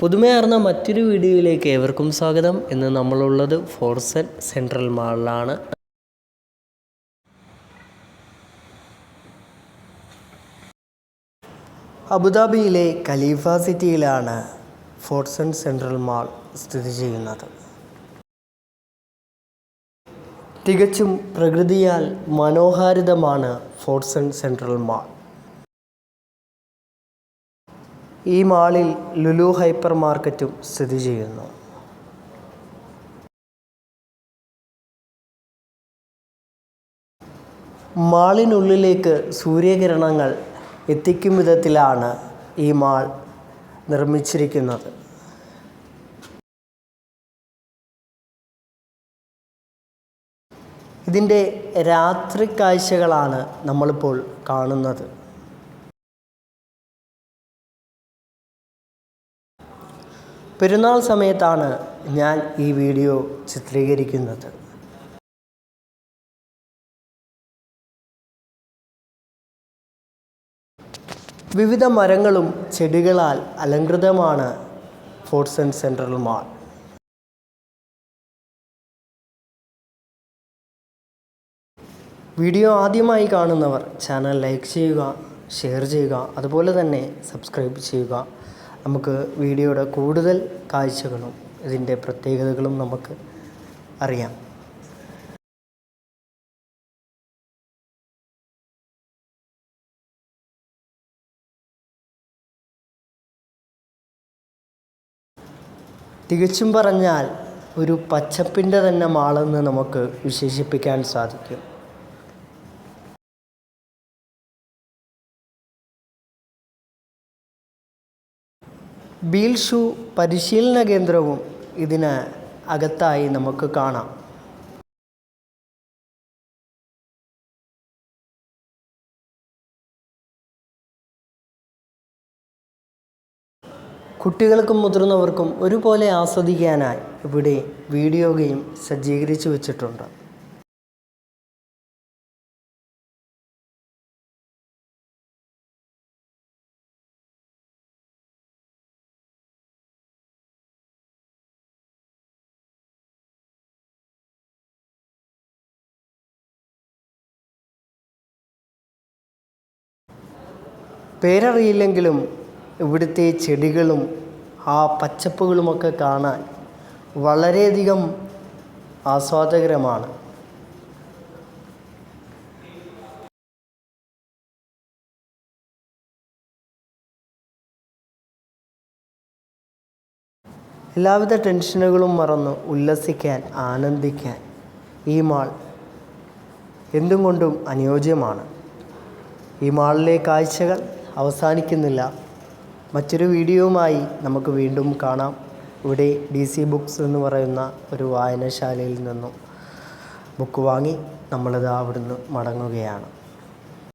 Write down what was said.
പുതുമയാർന്ന മറ്റൊരു വീഡിയോയിലേക്ക് ഏവർക്കും സ്വാഗതം. ഇന്ന് നമ്മളുള്ളത് ഫോർസൺ സെൻട്രൽ മാളിലാണ്. അബുദാബിയിലെ ഖലീഫ സിറ്റിയിലാണ് ഫോർസൺ സെൻട്രൽ മാൾ സ്ഥിതി ചെയ്യുന്നത്. തികച്ചും പ്രകൃതിയാൽ മനോഹാരിതമാണ് ഫോർസൺ സെൻട്രൽ മാൾ. ഈ മാളിൽ ലുലു ഹൈപ്പർ മാർക്കറ്റും സ്ഥിതി ചെയ്യുന്നു. മാളിനുള്ളിലേക്ക് സൂര്യകിരണങ്ങൾ എത്തിക്കും വിധത്തിലാണ് ഈ മാൾ നിർമ്മിച്ചിരിക്കുന്നത്. ഇതിൻ്റെ രാത്രി കാഴ്ചകളാണ് നമ്മളിപ്പോൾ കാണുന്നത്. പെരുന്നാൾ സമയത്താണ് ഞാൻ ഈ വീഡിയോ ചിത്രീകരിക്കുന്നത്. വിവിധ മരങ്ങളും ചെടികളാൽ അലങ്കൃതമാണ് ഫോർസൺ സെൻട്രൽ മാൾ. വീഡിയോ ആദ്യമായി കാണുന്നവർ ചാനൽ ലൈക്ക് ചെയ്യുക, ഷെയർ ചെയ്യുക, അതുപോലെ തന്നെ സബ്സ്ക്രൈബ് ചെയ്യുക. നമുക്ക് വീഡിയോയുടെ കൂടുതൽ കാഴ്ചകളും ഇതിൻ്റെ പ്രത്യേകതകളും നമുക്ക് അറിയാം. തികച്ചും പറഞ്ഞാൽ ഒരു പച്ചപ്പിൻ്റെ തന്നെ മാളെന്ന് നമുക്ക് വിശേഷിപ്പിക്കാൻ സാധിക്കും. വീൽ ഷൂ പരിശീലന കേന്ദ്രവും ഇതിന് അകത്തായി നമുക്ക് കാണാം. കുട്ടികൾക്കും മുതിർന്നവർക്കും ഒരുപോലെ ആസ്വദിക്കാനായി ഇവിടെ വീഡിയോ ഗെയിം സജ്ജീകരിച്ചു വച്ചിട്ടുണ്ട്. പേരറിയില്ലെങ്കിലും ഇവിടുത്തെ ചെടികളും ആ പച്ചപ്പുകളുമൊക്കെ കാണാൻ വളരെയധികം ആസ്വാദകരമാണ്. എല്ലാവിധ ടെൻഷനുകളും മറന്ന് ഉല്ലസിക്കാൻ, ആനന്ദിക്കാൻ ഈ മാൾ എന്തും കൊണ്ടും അനുയോജ്യമാണ്. ഈ മാളിലെ കാഴ്ചകൾ അവസാനിക്കുന്നില്ല. മറ്റൊരു വീഡിയോയുമായി നമുക്ക് വീണ്ടും കാണാം. ഇവിടെ DC ബുക്സ് എന്ന് പറയുന്ന ഒരു വായനശാലയിൽ നിന്നും ബുക്ക് വാങ്ങി നമ്മളിത് അവിടുന്ന് മടങ്ങുകയാണ്.